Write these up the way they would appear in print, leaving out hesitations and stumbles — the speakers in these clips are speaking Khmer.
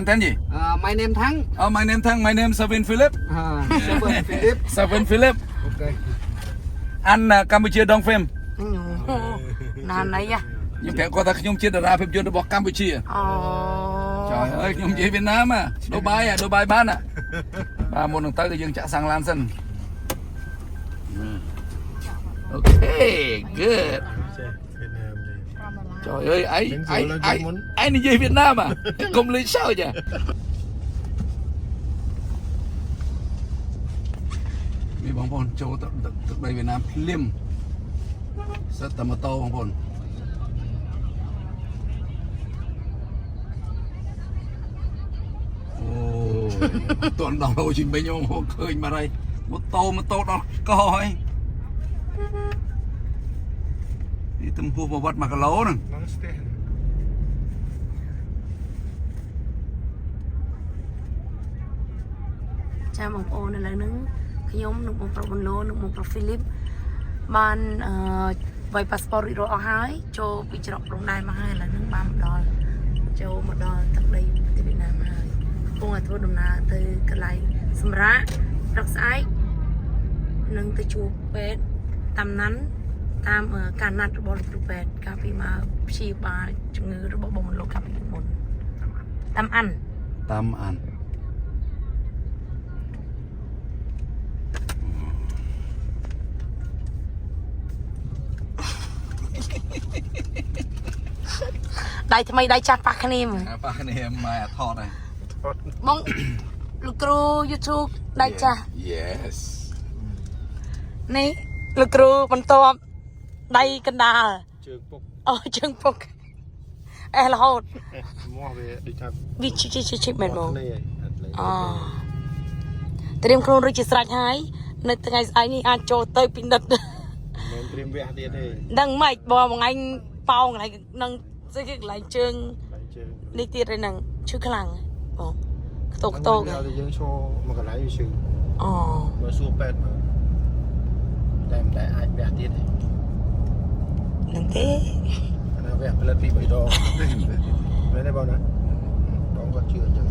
anh tên gì my name Thắng. My name Thắng, my name Savin Philip. Savin Philip. Savin Philip. Ok. Anh Campuchia Đông Phim. Nàn này à. Nhưng phải có ta nhung chết ra phim chưa được bỏ Campuchia. Trời ơi, nhung chết Việt Nam à. Dubai bán à. Ba một đường tới thì dừng trả sang Lan Sơn. Ok, good. Trời ơi, anh đi về Việt Nam à? Không lấy sao vậy? Vì bóng bồn châu tức đây Việt Nam liêm rất tầm một tô bóng bồn. Tuần đồng Hồ Chí Minh không khơi mà đây một tô đó coi đi tầm khu vào vật mà cái lố nè. Cha mong ôn là nứng nhóm nung một pro lô nung một pro Philip ban vay passport rồi ở hai cho bị chọc trong đài mà hai là nứng $30 cho $1 tận đây từ Việt Nam hai không ai thôi đồng nào từ cái này sầm rá đặc sái nâng từ chùa bét tam nắn tam càn nát rồi bỏ được bét cà phê mà chi ba chừng người rồi bỏ bông lô cà phê một tam ăn đâyทำไมได้จัดปากนี่มึง ปากนี่มาทอดเลย มองลูกครู YouTube ได้จ้ะ yes นี่ลูกครูมันตัวได้กันดาเชิงปกเราหดวิชิเหมือนมองเตรียมโครงรีจิสตรหายในตั้งไงไอ้นี่อาโจเตยปินดัดดังไม่บอกว่าไงเป่าไงนั่งซื้อหลายเชิงนี่ตีอะไรนั่งชื่อขลังบอกโตกันยังโชว์มันก็หลายอยู่ชื่อมาสู้เป็ดมาแต่ไอ้แบบตีเลยนั่งเต้อันนั้นแบบเป็นปีใบดองไม่ได้บอกนะต้องก็เชื่อจัง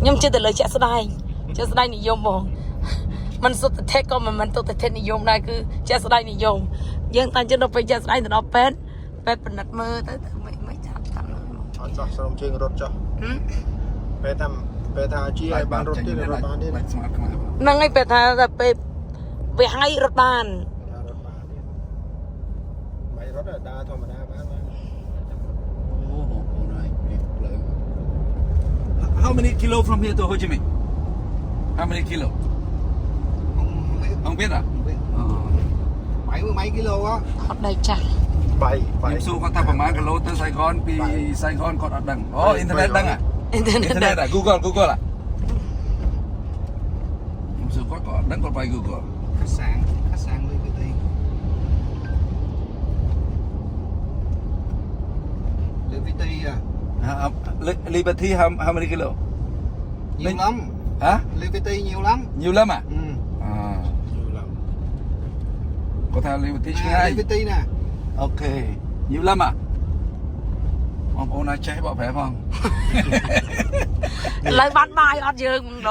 ยังเชื่อแต่เลยเชื่อสดายนิยมบอกมันสุดแต่เทคก็มันตัวแต่เทคนิยมได้คือเชื่อสดายนิยมยังตอนจะเราไปเชื่อสดายแต่เราเป็ดเป็นนัดมือแต่ไม่จับกันเลยจ่อสมเชิงรถจ่อไปทำจี้ไอ้บ้านรถที่รถบ้านนี่นั่งไอ้เป็ดทาแต่ไปให้รถบ้านไม่รถอะดาธรรมดาบ้านมาโอ้โหนายเลย How many kilo from here to Ho Chi Minh How many kilo không biết à 70 mấy kilo á เขาได้จ้ะnhưng su con ta phải mang cái lô tới Sài Gòn vì Sài Gòn còn đăng internet đăng à internet à Google à nhưng su có đăng còn phải Google khách sạn Liberty à Liberty how many kilo nhiều lắm hả Liberty nhiều lắm à nhiều lắm có theo Liberty nè ok nhiều lắm à ông cô nói cháy bỏ vé không เลยบ้านไม้อดยืมโด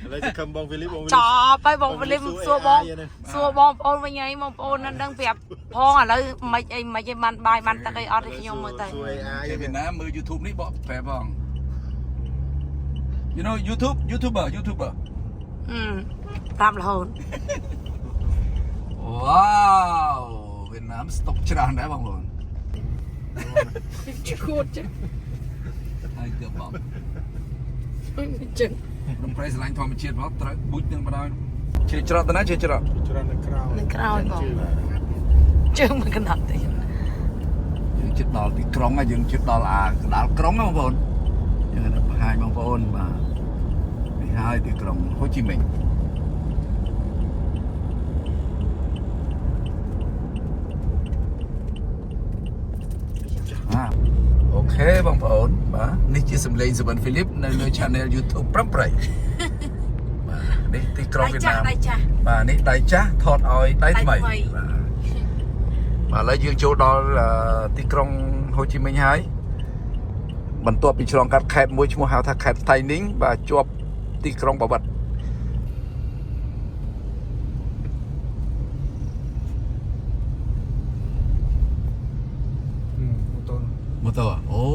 เลยจะคำบองฟิลิปจ่อไปบองฟิลิปซัวบองโอนไปไงบองโอนนั่นดังเปียบพองอ่ะแล้วไม่ใช่มันบายมันตะไคร้อดที่ยงมือเตยViệt Namมือ YouTube นี่bỏ vé không you know YouTuber ตามละหนว้าวเวียดนามสต็อกชราได้บ้างเลยโคตรจังไอ้เกือบบอกจังน้ำไพรสไลน์ทอมเชียร์เพราะตระบุญยังมาได้เชียร์จระตนะเชียร์จระในคราวบอกจังมันขนาดไหนยังจิตดอลที่กรองอะยังจิตดอลดอลกรองอะบางคนยังhaiบางคนมาhaiที่กรองโฮจิมินห์โอเคบางคนมานี่จะสำเร็จสบันฟิลิปในช่อง YouTube พร้อมไปนี่ที่กรองเวียดนามมานี่ได้จ้าถอดออยได้ทำไมมาแล้วยืนโชว์ดอลที่กรองโฮจิมินห์ให้ បន្ទាប់ពីឆ្លងកាត់ខេត្តមួយឈ្មោះហៅថាខេត្តថៃនីងបាទជាប់ទីក្រុងបាវិត ម៉ូតូអូ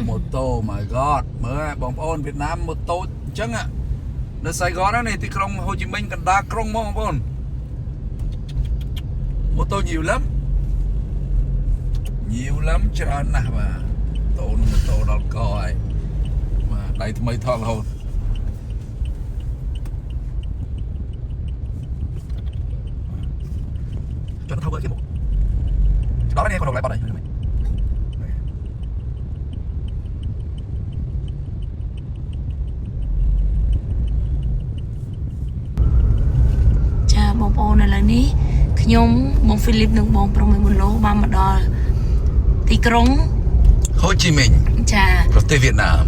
ម៉ូតូ my god មើលបងប្អូនវៀតណាមម៉ូតូអញ្ចឹងនៅសៃហ្គននេះទីក្រុងហូជីមិញកណ្ដាលក្រុងហ្មងបងប្អូនម៉ូតូញៀវលឹមច្រើនណាស់បាទម៉ូតូដល់កហើយបាទដៃថ្មីថតរហូតចុះថោកគេមកដល់នេះគាត់ឡើងបាត់ហើយបងប្អូនឥឡូវនេះខ្ញុំបងហ្វីលីបនិងបងប្រុសមួយមុនឡូបានមកដល់ទីក្រុងហូជីមិញចាប្រទេសវៀតណាម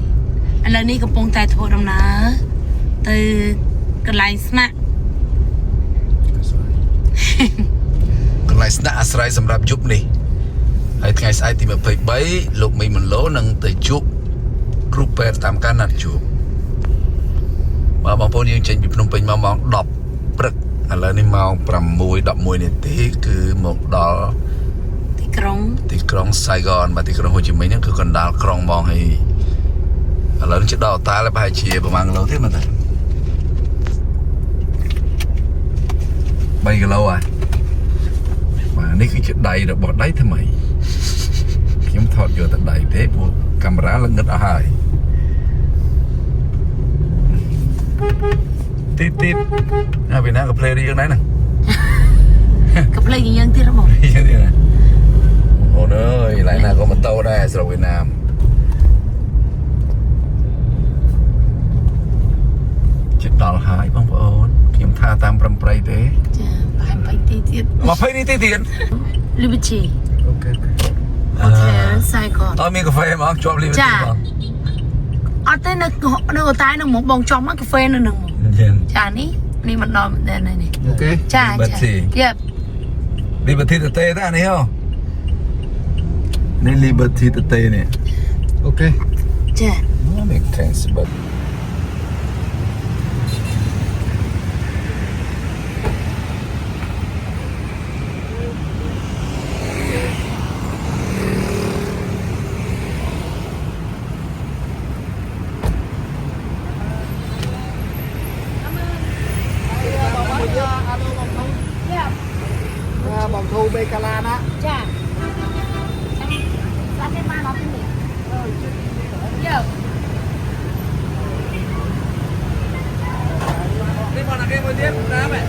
ឥឡូវនេះកំពុងតែធ្វើដំណើរទៅកន្លែងស្នាក់កន្លែងស្នាក់អាស្រ័យសម្រាប់យប់នេះហើយថ្ងៃស្អែកទី23លោកមីមុនឡូនឹងទៅជួបគ្រូពេទ្យតាមការណាត់ជួបបាទបងប្អូនយើងចេញពីភ្នំពេញមកម៉ោង10ព្រឹកឥឡូវនេះម៉ោង 6:11 នាទីគឺមកដល់ទីក្រុងសៃហ្គនបាទទីក្រុងហូជីមិញហ្នឹងគឺកណ្ដាលក្រុងហ្មងហើយឥឡូវនេះជិតដល់តាល់ប្រហែលជាប្រហែលគីឡូទៀតមើលទៅ3គីឡូហ៎បាទនេះគឺជាដៃរបស់ដៃថ្មីខ្ញុំថតយកតែដៃទេព្រោះកាមេរ៉ាលងឹតអស់ហើយទីអាពីណាក៏ play រឿងដែរហ្នឹងក៏ play យ៉ាងទៀតហ្មងអូនអើយឡៃណាក៏ម៉ូតូដែរស្រុកវៀតណាមជិតដល់ហើយបងប្អូនខ្ញុំថាតាមប្រំប្រៃទេចា20នាទីទៀត20នាទីទៀត Liberty អូខេអូខេសៃកនអត់មានកាហ្វេហ្មងជាប់ Liberty បងអត់ទេនៅអូតែនឹងមកបងចំមកកាហ្វេនៅនឹងចានេះមិនដល់នេះអូខេចាយ៉ា Liberty ទៅទេតានេះហ៎នេះ Liberty ទៅទេនេះអូខេចានេះ thanks but bằng thu bê ca la đó dạ anh em mang nó đi giờ đi vào là cái mới tiếp ra mẹ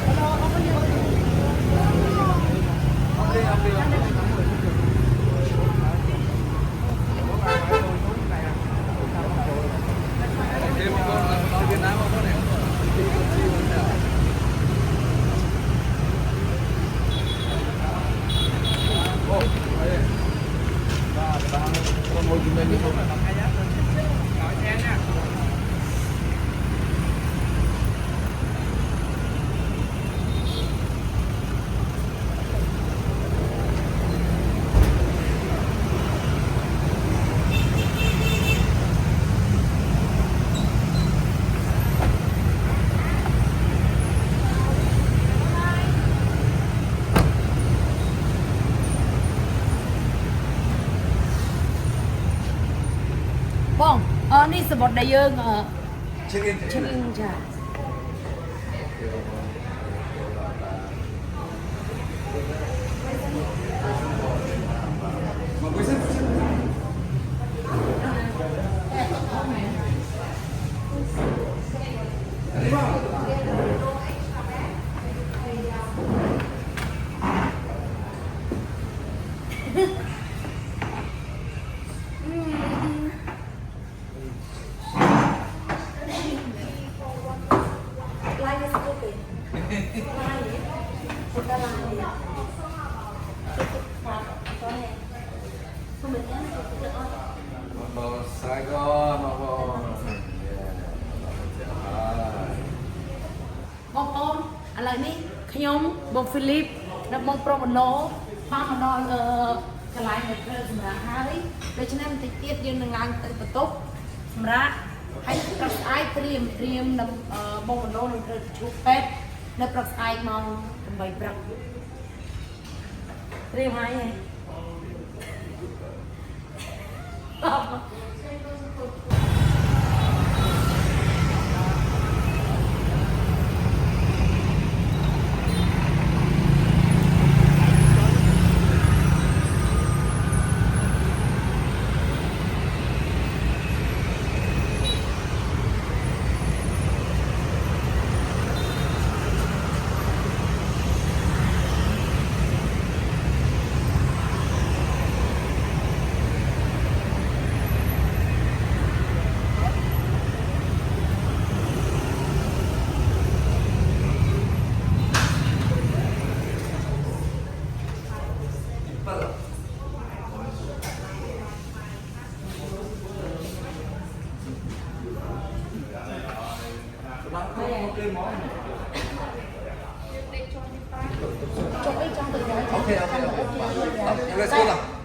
បងនេះសបុតដែលយើងឈឹងចាឥឡូវនេះខ្ញុំបងហ្វីលីបនិងបងប្រុសមណូបានមកដល់កន្លែងដែលធ្វើសម្រាប់ហើយ ដូច្នេះបន្តិចទៀតយើងនឹងឡើងទៅបន្ទប់សម្រាប់ហើយព្រឹកស្អែកត្រៀមនៅបងបណ្ដោនឹងត្រូវជួបពេទ្យនៅព្រឹកស្អែកម៉ោង8ព្រឹកត្រៀមហើយ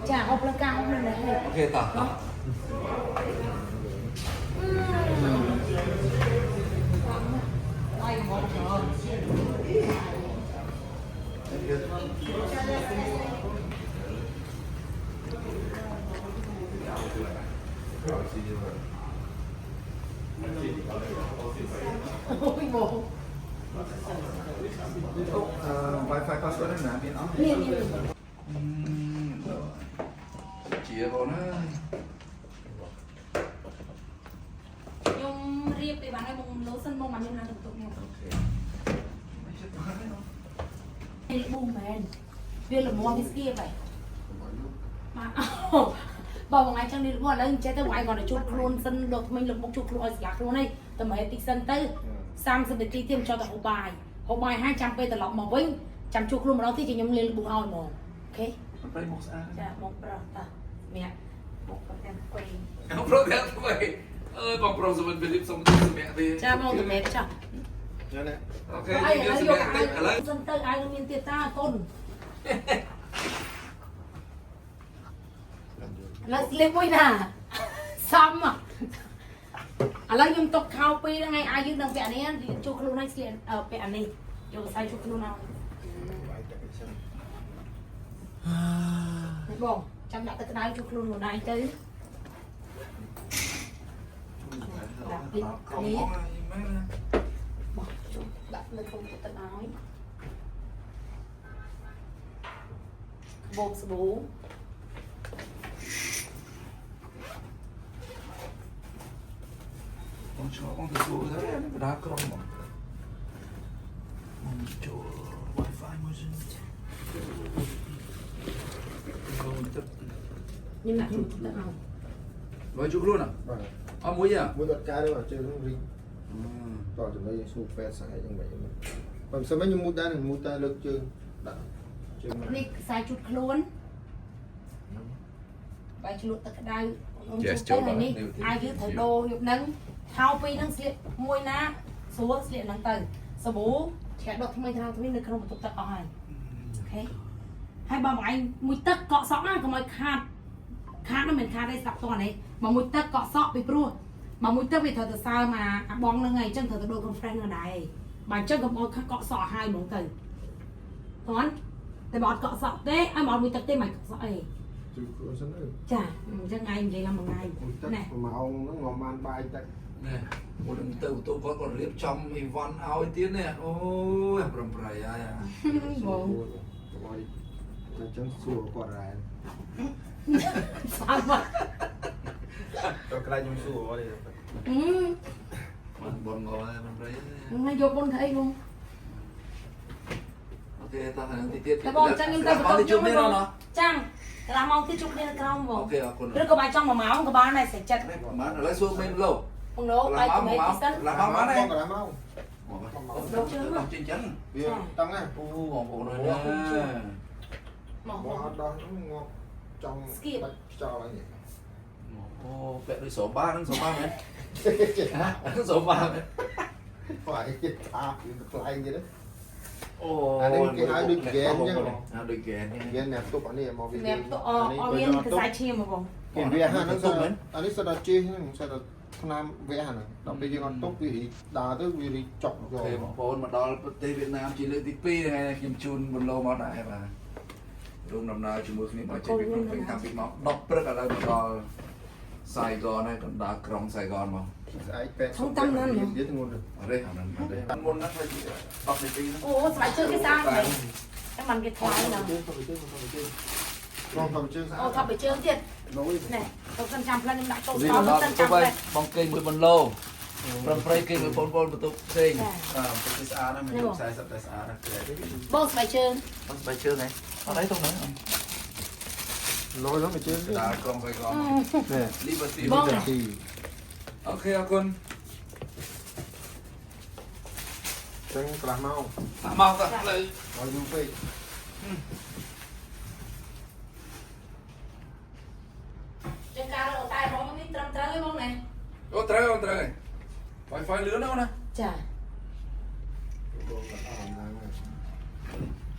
ចាអបលកាអបនឹងនេះអូខេតោះWi-Fi passwordណាមានអត់មានជាបងណាខ្ញុំរៀបទៅបានហើយបងលោសិនបងបានខ្ញុំឡើងទៅបន្ទប់ខ្ញុំអូខេមិនចិត្តបានទេនេះប៊ូមែនវាល្មមវាស្គៀបហើយបាទបងថ្ងៃចឹងនេះគាត់ឥឡូវចេះទៅវាយគាត់ទៅជួបខ្លួនសិនលោកថ្មីលោកមកជួបខ្លួនឲ្យស្គាល់ខ្លួនឯងតែមកតិចសិនទៅ30នាទីទៀតចុះទៅហូបបាយហើយចាំពេលត្រឡប់មកវិញចាំជួបខ្លួនម្ដងទៀតខ្ញុំលេងល្ប៊ូឲ្យហ្មងអូខេប្រៃមកស្អាតចាបងប្រុសតាមាក់បងប្រុសទាំងពីរបងប្រុសទាំងពីរបងប្រុសសុំវិលសុំសម្រាប់ទេចាបងសម្រាប់ចាណាអូខេយើងសម្រាប់តិចឥឡូវសិនទៅឲ្យមានទៀតតាកូនឡើយលេងមួយណាសំឥឡូវខ្ញុំຕົកខោពីរថ្ងៃឲ្យយើងនឹងពាក់នេះជួបខ្លួនឲ្យស្លៀកពាក់នេះយកខ្សែជួបខ្លួនឲ្យបងចាំដាក់ទឹកក្តៅជួបខ្លួនខ្លួនឯងទៅដាក់ពីនេះបងជួបដាក់លើក្នុងទឹកឲ្យបូកសាប៊ូឆ្លងទៅសួរទៅបដាក្រុមមកចូល Wi-Fi មួយសិនខ្ញុំដាក់ជួយទៅអត់បើជួយខ្លួនអត់មួយទេមួយអត់ការទេជើងរីតោះចំណុចយើងសួរពេទ្យស្អែកយ៉ាងម៉េចបើមិនសិនខ្ញុំមួយដែរនឹងមួយតែលើកជើងដាក់ជើងនេះខ្សែជូតខ្លួនបើឆ្លក់ទឹកក្តៅខ្ញុំជួយទៅនេះអាយយើងត្រូវដូរយប់ហ្នឹងខោពីរហ្នឹងស្លៀកមួយណាស្រួលស្លៀកហ្នឹងទៅសាប៊ូឆ្លាក់ដុតថ្មីនៅក្នុងបន្ទប់ទឹកអស់ហើយអូខេហើយបើបងឯងមួយទឹកកក់សក់ណាកុំឲ្យខាតនោះមិនខាតទេស្ដាប់តោះនេះបើមួយទឹកកក់សក់ពីព្រោះបើមួយទឹកវាត្រូវទៅសើមកអាបងហ្នឹងហើយអញ្ចឹងត្រូវទៅដូរខ្លួនហ្វ្រេនហ្នឹងដែរបើអញ្ចឹងកុំឲ្យកក់សក់ហើយហ្មងទៅតោះតែបើអត់កក់សក់ទេឲ្យមកមួយទឹកទេមិនកក់សក់អីជួយខ្លួនសិនទៅចាអញ្ចឹងឯងនិយាយឡើងមួយថ្ងៃណែម៉ោងហ្នឹងងំបានបាយទឹកណែមួយទៅបន្ទប់គាត់រៀបចំអីវ៉ាន់ឲ្យទៀតនេះអូយប្រំប្រៃហើយបងតែចឹងសួរគាត់ដែរស្អាតមកទៅខ្លាចខ្ញុំសួរគាត់ទេបងងល់ហើយប្រំប្រៃហ្នឹងយកបុនទៅអីបងអូខេតោះហើយទីទៀតតែបងចឹងខ្ញុំទៅបន្ទប់ខ្ញុំហ្នឹងចាំកន្លះម៉ោងទៀតជួបគ្នានៅក្រោមបងអូខេអរគុណឬក៏បាយចង់1ម៉ោងក៏បានដែរសេចចិត្តបានឥឡូវសួរមេនលោកបងលោកបាយទៅមេទីសិនឡាម៉ោងបានហើយកន្លះម៉ោងលោកជឿមកជិះចឹងវាតង់ណាពូបងប្អូនណាមកអត់ដល់ងាប់ចង់បាច់ខ្យល់ហ្នឹងអូពាក់ដូចស្រោបាហ្នឹងស្រោបាមែនហ៎ស្រោបាមែន phải cái tháp cái lại vậy đó Ồ, anh ấy cái hai đôi ghé nhá đôi ghé ghé nẹp tục anh ấy mà vì nẹp to viên cái sai chia mà bông cái vẽ hàng nó sao anh ấy sao đặt chia sao đặt Nam vẽ hàng đọc bây giờ còn tốt vì đá tới vì trọng rồi បងប្អូនមកដល់ប្រទេសវៀតណាមជាលើកទី2ថ្ងៃនេះខ្ញុំជូនបុនឡូមកដែរបាទរួមដំណើរជាមួយគ្នាមកចេញពីភ្នំពេញតាំងពីម៉ោង10ព្រឹកឥឡូវមកដល់សៃហ្គនហើយកណ្ដាលក្រុងសៃហ្គនមក ai pet không tăng lên nữa biết ngôn được អរេអាហ្នឹងមុនហ្នឹងទៅ10នាទីហ្នឹង អូស្បែកជើងគេស្អាតមែនតែมันគេថ្លៃណាស់ con cầm chưa អូថប់បែកជើងទៀត nối ណែទៅសិនចាំផ្លែខ្ញុំដាក់ចូល នេះ ស្តោ មក ទៅ ដល់ សិន ទៅ ចាំផ្លែ បងគេមួយបុនឡូប្រំប្រៃគេមួយបងប្អូនបន្ទប់ផ្សេងបាទបន្ទប់ស្អាតណាស់មាន40តែស្អាតណាស់ បងស្បែកជើង បងស្បែកជើងហ៎អត់អីទៅហ្នឹង nối lắm mà chưa កណ្ដាលក្រុងសៃហ្គន nè Liberty បង thì អូខេអរគុណ chân là mau មកទៅលើ nói du phê ចឹងការរកតែបងនេះត្រឹមត្រូវទេបងណែ អូត្រូវអូត្រូវ Wi-Fi លឿនណាស់ណា ចា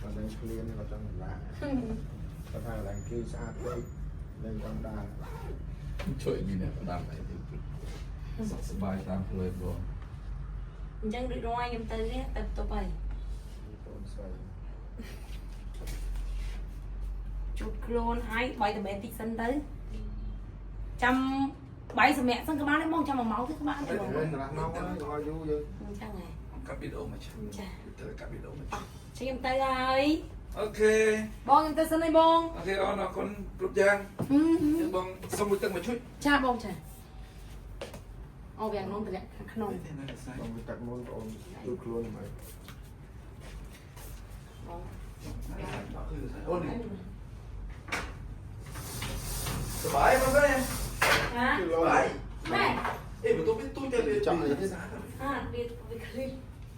còn đánh clear này là trong lá có phải là kêu xa đây đây con đà ជួយនេះណាផ្ដាំអីទៅសុខសប្បាយតាមផ្លូវបង អញ្ចឹងដូចរយខ្ញុំទៅនេះទៅបន្ទប់ហើយ con xoay ជូតខ្លួនហើយបាយតែមែនតិចសិនទៅចាំបាយសម្រាប់សិនក៏បានដែរបងចាំ1ម៉ោងទៅក៏បានដែរបង lên là mau quá rồi du chứ អញ្ចឹងហ៎ កាប់វីដេអូមកចា ចា ទៅកាប់វីដេអូមក ខ្ញុំទៅហើយ អូខេ បងខ្ញុំទៅសិនហើយបង អូខេអរគុណគ្រប់យ៉ាងយើងបងសុំមួយទឹកមកជួយ ចាបងចាអូវាំងនំតម្លាក់ខាងក្នុង còn bị tặc môn còn được luôn mà បង អូនេះសប្បាយបងប្អូន ហ៎ សប្បាយ ម៉ែ អេបន្ទប់វាទូចតែវាចាំអីទេ អាវាคลีน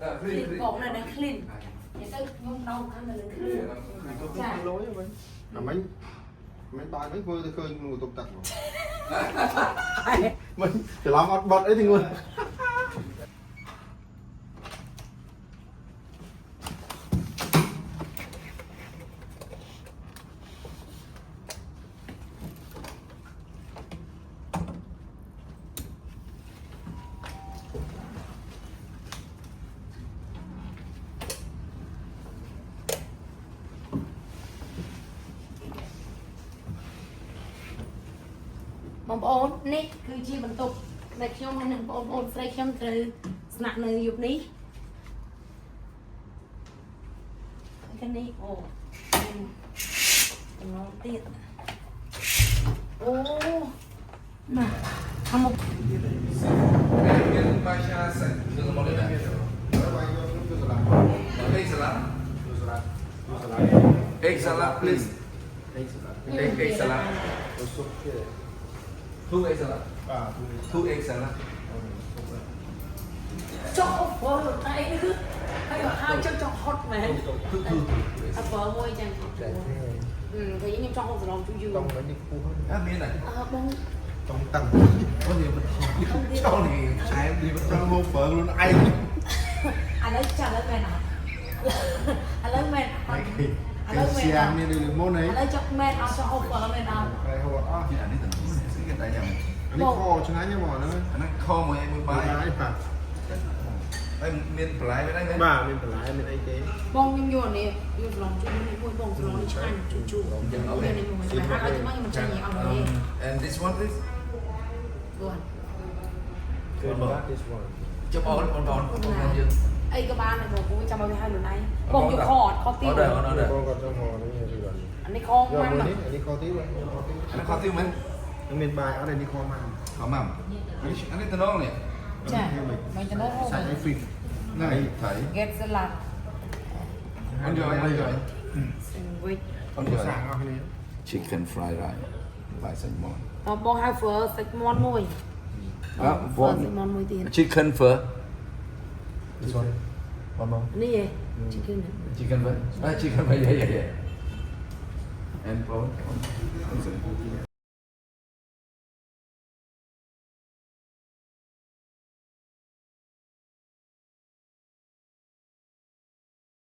អឺ คลีนកងនៅនឹងคลีนនិយាយទៅខ្ញុំដៅខាងនៅនឹងคลีนkhông lối rồi mình là mấy bài mấy vui tôi khơi người tục tặc mình chỉ làm ọt bọt ấy thì luôn បងប្អូននេះគឺជាបន្ទប់ដែលខ្ញុំនិងបងប្អូនស្រីខ្ញុំត្រូវស្នាក់នៅយប់នេះខាងនេះអូចំណងទៀតអូណាខាងមុខ មានបាសាសិនគឺមកនេះដែរ quay vô lúc tôi làm អេសាឡា tôi làm អេសាឡា please đây sẽ là អេសាឡា tôi xúc kia 2អេសាឡា à 2អេសាឡា ចុះអូតែនេះគឺហើយហើយចុះហត់មែនអត់បើមួយចឹងតែខ្ញុំចង់ហូបសឡំជួយយូរ trong mấy cái khu អើមានដែរ បង trong tầng អូនេះមិនចោលនេះឆែមនេះ trong vô phở luôn ai ឥឡូវចាឥឡូវមែនអត់ឥឡូវមែនអត់ cái xe này được môn ឥ ấy ឡូវចុះមែនអត់ចុះហូបបើមែនអត់ cái hồ à អានេះទៅស្គីតែយ៉ាង anh ấy kho chứ ngay nhá mỏ nữa អាហ្នឹងខមួយមួយបាយ cái phải ហើយមានបន្លែដែរមែន bà mình phải lái mình ấy thế បងខ្ញុំយកនេះយកសឡំជួយមួយបងសឡំនេះឆ្ងាញ់ជូរយ៉ាងអូខេនេះមួយតែហើយខ្ញុំមិនចាញ់ឲ្យនេះ and this one please គាត់ good that this one ចុះបងយើង អីក៏បានដែរបងព្រោះចាំឲ្យវាហើយខ្លួនឯងបងយកខអត់ខទី អត់ដែរអត់ដែរ con còn trong hồ nữa thì gần អានេះខ giờ ម៉ាំ mới đấy anh ấy kho tí vậy kho tí អានេះខោទីមែន anh mình bài ở đây đi kho mặn ខោម៉ាំអានេះតំណងនេះ ចាមិនទៅនោះ xài cái phình này thấy get salad con vô con vô sandwich con có vô sáng không này chicken fried rice បាយសាច់មាន់ បងហៅ phở សាច់មាន់មួយ អើ phở សាច់មាន់មួយទៀត chicken phở this one one more នេះឯង chicken chicken phở chicken phở yeah and prawn